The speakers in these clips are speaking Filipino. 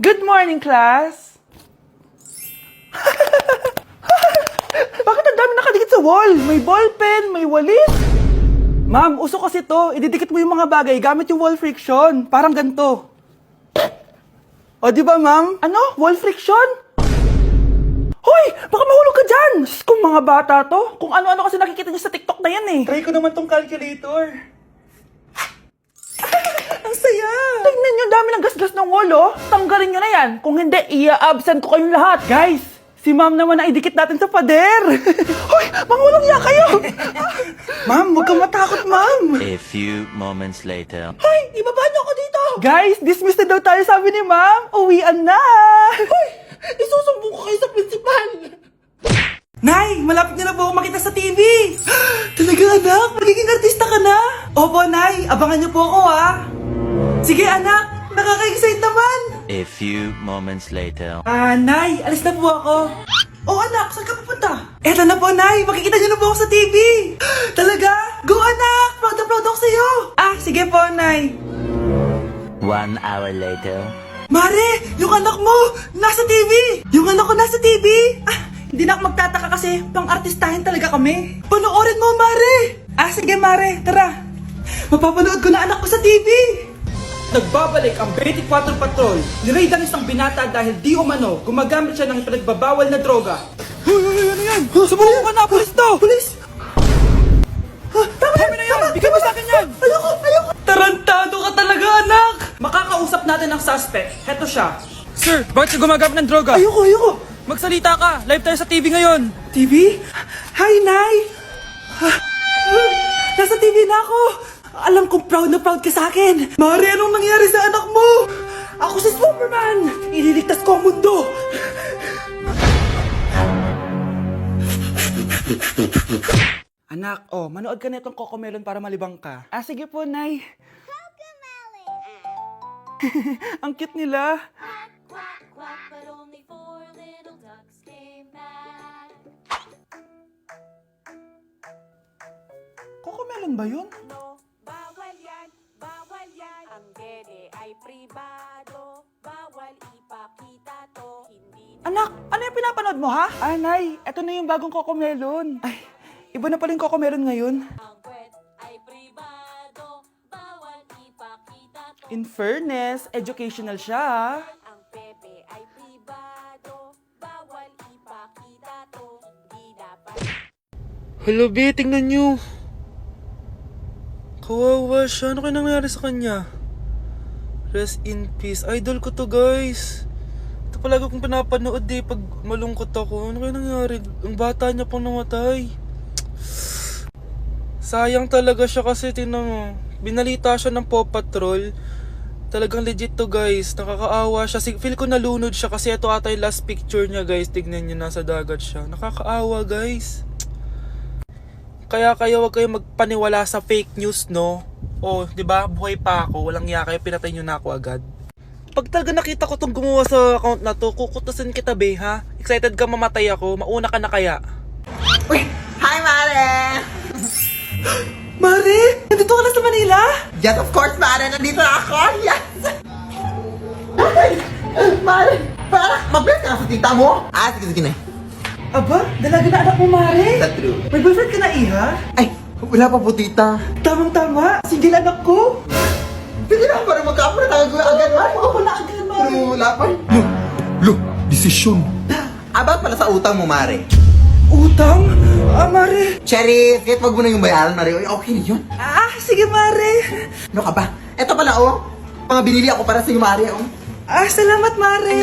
Good morning, class! Bakit ang dami nakadikit sa wall? May ballpen, may walis. Ma'am, uso kasi to. Ididikit mo yung mga bagay gamit yung wall friction. Parang ganito. O, di ba, ma'am? Ano? Wall friction? Hoy! Baka mahulog ka dyan! Kung mga bata to, kung ano-ano kasi nakikita niyo sa TikTok na yan eh. Try ko naman tong calculator. Ang saya! Tingnan niyo, dami ng gasgas ng wall, oh. Tanggalin niyo na yan. Kung hindi, i-absent ko kayong lahat. Guys, si ma'am naman ang idikit natin sa pader. Hoy! Mangulong niya kayo! Ma'am, huwag kang matakot, ma'am. A few moments later. Hoy! Ibaba niyo ako dito! Guys, dismissed na daw tayo, sabi ni ma'am. Uwian na! Hoy! Isusumbong ko kayo sa principal! Nay! Malapit na po ako makita sa TV! Talaga, anak? Magiging artista ka na? Opo, Nay. Abangan niyo po ako, ha? Sige, anak. Nakaka-excite naman! A few moments later. Nay. Alis na po ako. Oh, anak. Saan ka pupunta? Eto na po, Nay. Makikita niyo na po ako sa TV. Talaga? Go, anak! Proud na proud ako sa'yo. Sige po, Nay. 1 hour later. Mare, yung anak mo, nasa TV! Yung anak ko nasa TV! Hindi na ako magtataka kasi pang-artistahin talaga kami. Panoorin mo, Mare! Sige, Mare, tara. Mapapanood ko na anak ko sa TV! Nagbabalik ang 24 Patrol. Niraid ang isang binata dahil di umano gumagamit siya ng pinagbabawal na droga. Hoy, ano yan? Sumulong ka na, pulis to! Pulis! Tama na yan! Bigyan mo sa akin yan! Ayoko! Tarantado ka talaga, anak! Makakausap natin ang suspect. Heto siya. Sir, bakit ka gumagamit ng droga? Ayoko! Magsalita ka! Live tayo sa TV ngayon! TV? Hi, Nay! Nasa TV na ako! Alam kong proud na proud ka sa akin! Mare, anong nangyari sa anak mo? Ako si Superman! Ililigtas ko ang mundo! Anak, manood ka na itong Cocomelon para malibang ka. Sige po, Nay. Ang cute nila. Quack, quack, but only 4 little ducks came back. Cocomelon ba yun? No, bawal yan, bawal yan. Ang dede ay pribado, bawal ipakita to. Hindi Anak, ano yung pinapanood mo, ha? Nay, eto na yung bagong Cocomelon. Ay, iba na pala yung Cocomelon ngayon. ang kwet ay pribado, bawal ipakita to. In fairness, educational siya, ha? Ang pepe ay pribado, bawal ipakita to. Hindi dapat. Hello, B, tingnan nyo. Kawawa siya. Ano kaya nangyari sa kanya? Rest in peace. Idol ko to, guys. Ito palagi kong pinapanood pag malungkot ako. Ano kaya nangyari? Ang bata niya pang namatay. Sayang talaga siya kasi tingnan mo. Binalita siya ng Paw Patrol. Talagang legit to, guys. Nakakaawa siya. Feel ko nalunod siya kasi ito ata yung last picture niya, guys. Tignan niyo, nasa dagat siya. Nakakaawa, guys. Kaya kayo wag kayo magpaniwala sa fake news, no? 'Di ba? Buhay pa ako, walang iya kayo, pinatay niyo na ako agad. Pag talaga nakita ko tong gumawa sa account na to, kukutasin kita, be, ha? Excited ka mamatay ako, mauna ka na kaya. Uy! Hi, Mare! Mare, nandito ka na sa Manila? Yes, of course, Mare! Nandito na ako! Yes! Mare! Para mag-bless ka sa tita mo! Sige na. Aba, dalaga na anak mo, Mare. That's true. May boyfriend ka na, iha? Ay! Wala pa po, tita. Tamang-tama, single anak ko. Sige na, para magkapura tayo agad, Mare. Oo, wala agad, Mare. Pero wala pa. Lo! Desisyon. About pala sa utang mo, Mare. Utang? Mare. Cherry, kahit wag mo na yung bayaran, Mare. Uy, okay na yun. Sige, Mare. Ano ka ba? Eto pala, mga binili ako para sa iyo, Mare, Salamat, Mare.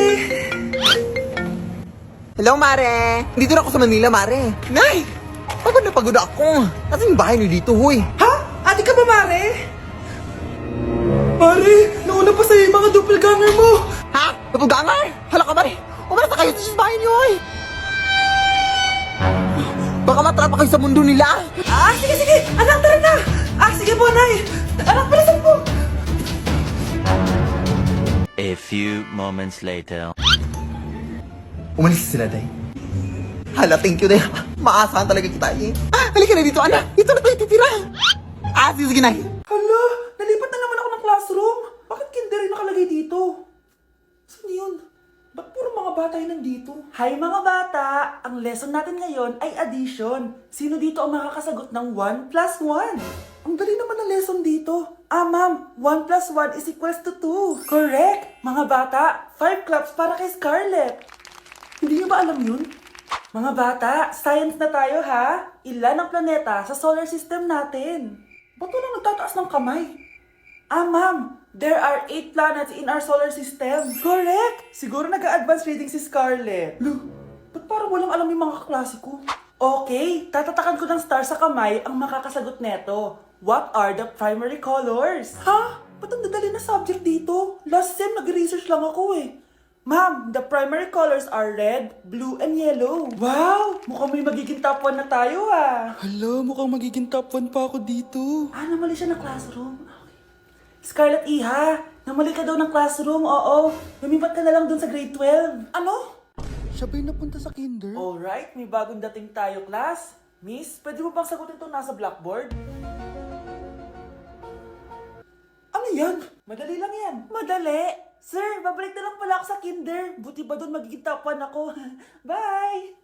Hello, Mare! Dito na ako sa Manila, Mare. Nay! Pagod na pagod ako. Nasaan yung bahay niyo dito, huy? Ha? Ate ka ba, Mare? Mare, nauna pa sa'yo yung mga doppelganger mo. Ha? Napugangar? Hala ka, Mare! Umalas na kayo sa bahay niyo, huy! Baka matrapa kayo sa mundo nila. Sige. Anak, tara na. Sige po, Nay. Anak, palasan po. A few moments later. Umalis sila, Day. Hala, thank you, Day. Maasahan talaga kita, eh. Halika na dito, anak. Dito na tayo titira. Sige na. Hala, nalipat na naman ako ng classroom. Bakit kinder yung nakalagay dito? Saan yun? bata yung nandito? Hi mga bata! Ang lesson natin ngayon ay addition. Sino dito ang makakasagot ng 1 plus 1? Ang dali naman ng lesson dito. Ah ma'am, 1 plus 1 is equals to 2. Correct! Mga bata, 5 claps para kay Scarlett. Hindi niyo ba alam yun? Mga bata, science na tayo ha? Ilan ang planeta sa solar system natin? Ba't walang nagtataas ng kamay? Ah, ma'am, there are 8 planets in our solar system. Correct! Siguro nag-a-advance reading si Scarlett. Lo, ba't parang walang alam yung mga kaklase ko? Okay, tatatakan ko ng star sa kamay ang makakasagot neto. What are the primary colors? Ha? Ba't ang dadali na subject dito? Last sem, nag-research lang ako eh. Ma'am, the primary colors are red, blue, and yellow. Wow! Mukhang may magiging top 1 na tayo ah. Hala, mukhang magiging top 1 pa ako dito. Ah, namali siya ng classroom. Scarlett Iha, namali ka daw ng classroom, oo. Lumipat ka na lang dun sa grade 12. Ano? Siya ba'y napunta sa kinder? Alright, may bagong dating tayo, class. Miss, pwede mo bang sagutin itong nasa blackboard? Ano yan? Madali lang yan. Madali? Sir, babalik na lang pala ako sa kinder. Buti ba doon magiging top 1 ako? Bye!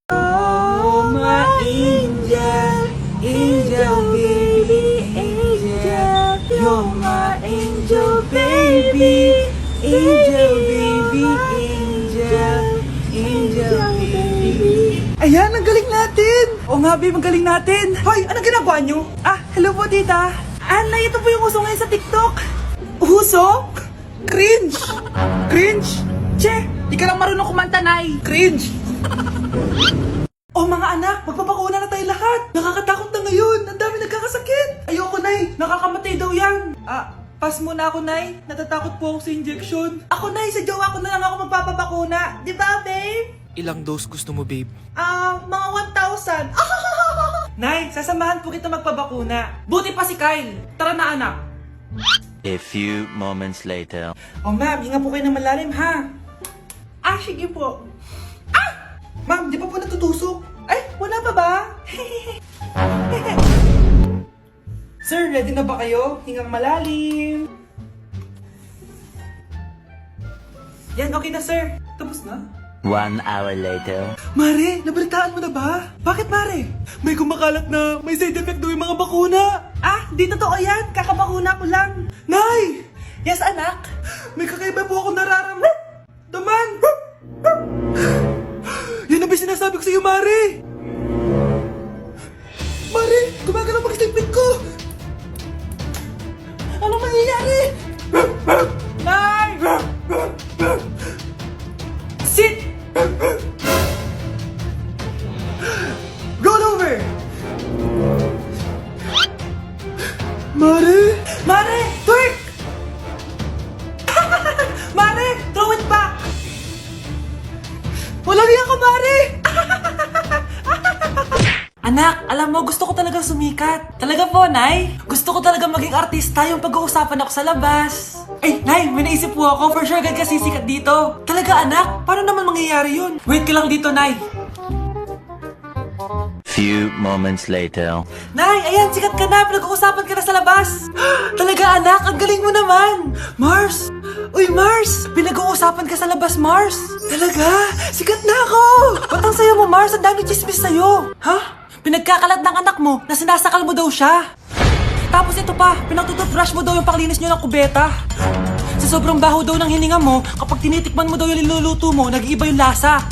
Oh, my angel, angel baby, angel. You're my angel baby, angel baby, angel, angel baby. Ayan, ang galing natin! Oo nga, babe, ang galing natin. Hoy, anong ginagawa nyo? Ah, hello po, tita. Anay, ito po yung uso ngayon sa TikTok. Uso? Cringe! Cringe? Che, di ka lang marunong kumanta, Nay. Cringe! Oh mga anak, magpapakuna na tayo lahat. Nakakatakot na ngayon. Ang dami nagkakasakit. Ayoko, Nay. Nakakamatay daw yan. Ah, pass muna ako, Nay. Natatakot po ako sa injection. Ako, Nay. Sa jowa ko na lang ako magpapabakuna. Di ba, babe? Ilang dose gusto mo, babe? Mga 1,000. Nay, sasamahan po kita magpabakuna. Buti pa si Kyle. Tara na, anak. A few moments later. Oh, ma'am, hinga po kayo ng malalim, ha? Ah, sige po. Ah! Ma'am, di pa po natutusok? Ay, wala pa ba? Sir, ready na ba kayo? Hingang malalim. Yan, okay na, sir. Tapos na? 1 hour later. Mare, nabalitaan mo na ba? Bakit, Mare? May kumakalat na may side effect daw yung mga bakuna. Ah, di totoo yan. Kakabakuna ko lang. Nay! Yes, anak? May kakaiba po ako nararamdaman. Yan na ba sinasabi ko sa iyo, Mare? Mare, gumagalaw ang pag-sleeping ko. Ano mangyayari? Nay! Sit! Roll over! Mare! Mare! Twerk! Mare! Throw it back! Walang iya ka, Mare! Anak, alam mo, gusto ko talagang sumikat. Talaga po, Nay? Gusto ko talagang maging artista yung pag-uusapan ako sa labas. Ay, Nay, may naisip po ako. For sure, agad kasi sikat dito. Talaga, anak? Paano naman mangyayari yun? Wait ka lang dito, Nay. Few moments later. Nay, ayan, sikat ka na. Pinag-uusapan ka na sa labas. Talaga, anak? Ang galing mo naman. Mars! Uy, Mars! Pinag-uusapan ka sa labas, Mars. Talaga? Sikat na ako! Ba't ang sayo mo, Mars? Ang dami chismis sa'yo. Ha? Pinagkakalat ng anak mo na sinasakal mo daw siya. Tapos ito pa, pinagtututbrush mo daw yung panglinis nyo ng kubeta. Sa sobrang baho daw ng hininga mo, kapag tinitikman mo daw yung niluluto mo, nag-iiba yung lasa.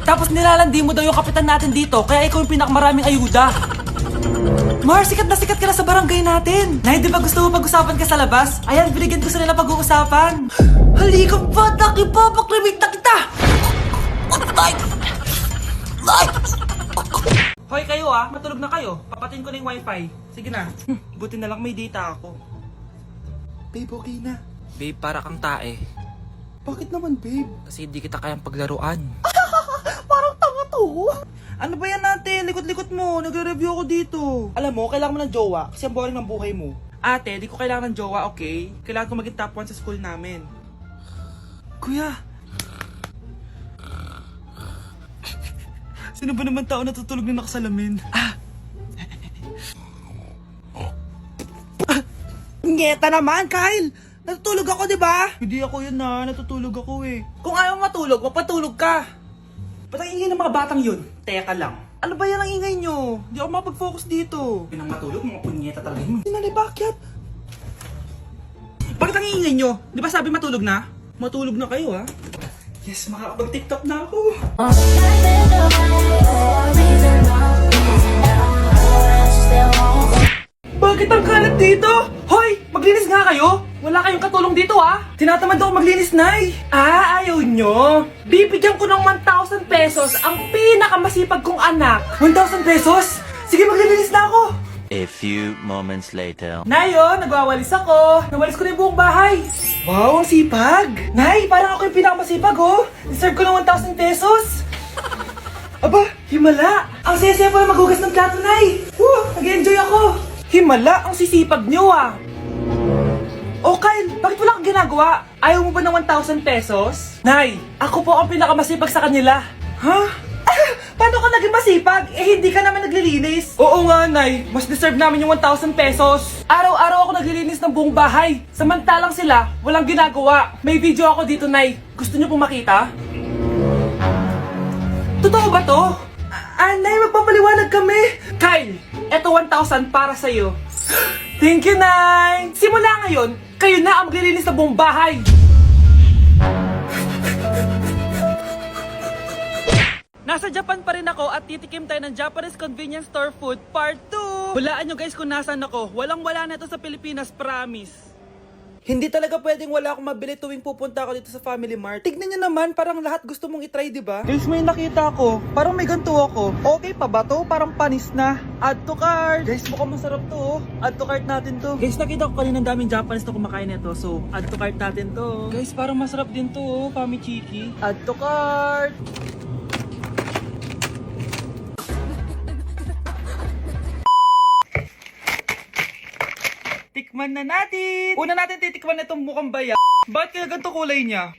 Tapos nilalandi mo daw yung kapitan natin dito, kaya ikaw yung pinakamaraming ayuda. Mars, sikat ka na sa barangay natin. Nay, di ba gusto mo pag-usapan ka sa labas? Ayan, binigyan ko sa nila pag-uusapan. Halika pa, nakipapaklimik na kita! Hoy kayo matulog na kayo. Papatin ko na yung wifi. Sige na. Buti na lang may data ako. Babe, okay na. Babe, para kang tae. Bakit naman, babe? Kasi hindi kita kayang paglaruan. Parang tanga to. Ano ba yan natin? Likot-likot mo. Nagre-review ako dito. Alam mo, kailangan mo ng jowa kasi ang boring ng buhay mo. Ate, di ko kailangan ng jowa, okay? Kailangan ko maging top 1 sa school namin. Kuya! Sino ba naman tao natutulog na nakasalamin? Ngeta naman, Kyle! Natutulog ako, di ba? Hindi ako yun na, natutulog ako eh. Kung ayaw matulog, mapatulog ka. Ba't ang ingay ng mga batang yun? Teka lang. Ano ba yan ang ingay nyo? Hindi ako mapag-focus dito. Pinang matulog, mga punyeta talaga yun. Sinali, bakit? Bakit ang ingay nyo? Di ba sabi matulog na? Matulog na kayo ha? Yes, makakapag-tiktok na ako. Bakit ang kalat dito? Hoy! Maglinis nga kayo! Wala kayong katulong dito ah! Tinatamad ako maglinis, Nay! Ayaw nyo! Bibigyan ko ng 1,000 pesos ang pinakamasipag kong anak! 1,000 pesos? Sige, maglilinis na ako! A few moments later. Nay, oh, nagwawalis ako! Nawalis ko na yung buong bahay! Wow, ang sipag! Nay, parang ako yung pinakamasipag, oh! Deserve ko ng 1,000 pesos! Aba, himala! Ang saya-saya pala maghugas ng plato, Nay! Woo! Nag-enjoy ako! Himala, ang sisipag nyo ah! Oh Kyle, bakit wala kang ginagawa? Ayaw mo ba ng 1,000 pesos? Nay, ako po ang pinakamasipag sa kanila. Ha? Paano ka naging masipag? Eh hindi ka naman naglilinis. Oo nga, Nay. Mas deserve namin yung 1,000 pesos. Araw-araw ako naglilinis ng buong bahay. Samantalang sila, walang ginagawa. May video ako dito, Nay. Gusto niyo pong makita? Totoo ba to? Nay, magpapaliwanag kami. Kyle, eto 1,000 para sa'yo. Thank you, Nay! Simula ngayon, kayo na ang maglilinis ng buong bahay! Nasa Japan pa rin ako at titikim tayo ng Japanese convenience store food part 2! Hulaan nyo guys kung nasan ako. Walang-wala na ito sa Pilipinas, promise! Hindi talaga pwedeng wala akong mabili tuwing pupunta ako dito sa Family Mart. Tignan nyo naman, parang lahat gusto mong itry, di ba? Guys, may nakita ko. Parang may ganito ako. Okay pa ba to? Parang panis na. Add to cart. Guys, mukhang masarap to. Oh. Add to cart natin to. Guys, nakita ko kanina daming Japanese na kumakain nito. So, add to cart natin to. Guys, parang masarap din to. Oh. Famichiki. Add to cart. Tikman na natin! Una natin titikman na itong mukhang baya. Bakit kaya ganito kulay niya?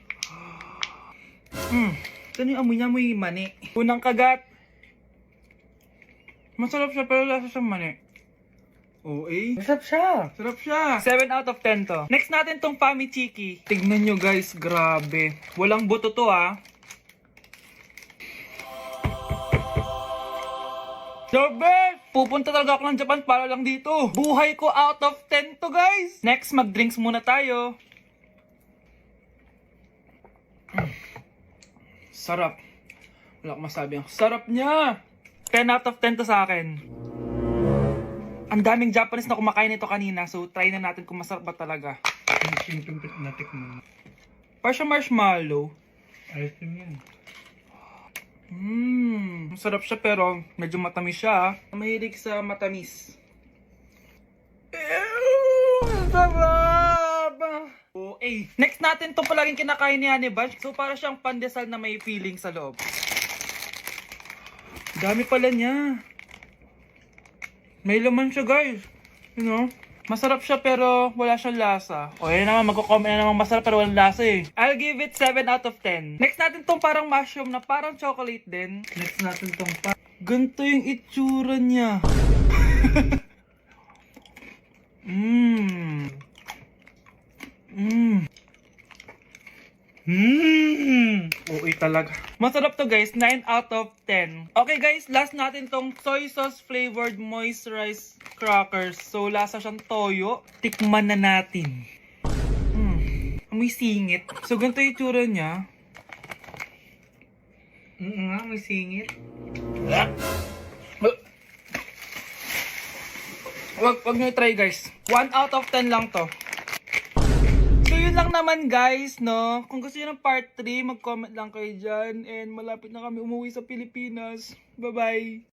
Ito yung amoy niya, amoy mani. Unang kagat. Masarap siya pero lasa siyang mani. Oo eh. Masarap siya. Sarap siya. 7 out of 10 to. Next natin tong Famichiki. Tignan nyo guys, grabe. Walang buto to ah. The best! Pupunta talaga ako ng Japan para lang dito. Buhay ko out of 10 to guys. Next, mag-drinks muna tayo. Sarap. Wala akong masabi. Ang sarap niya. 10 out of 10 to sa akin. Ang daming Japanese na kumakain nito kanina. So, try na natin kung masarap ba talaga. Parang siya marshmallow. Ayos din yan. Masarap siya pero medyo matamis siya. Mahilig sa matamis. Sarap! Okay. Next natin itong palaging kinakain ni Honey Bunch. So para siyang pandesal na may feeling sa loob. Dami pala niya. May laman siya guys. You know? Masarap siya pero wala siyang lasa. O yun naman, magko-comment na naman masarap pero walang lasa eh. I'll give it 7 out of 10. Next natin tong parang mushroom na parang chocolate din. Next natin tong ganito yung itsura niya. Uy talaga. Masarap to guys, 9 out of 10. Okay guys, last natin tong soy sauce flavored moisturized crackers. So lasa siyang toyo. Tikman na natin. Amoy singit. So ganito yung itsura niya. Amoy singit. Wag nyo i-try guys. 1 out of 10 lang to. So yun lang naman guys, no? Kung gusto nyo ng part 3, mag-comment lang kayo dyan. And malapit na kami umuwi sa Pilipinas. Bye-bye!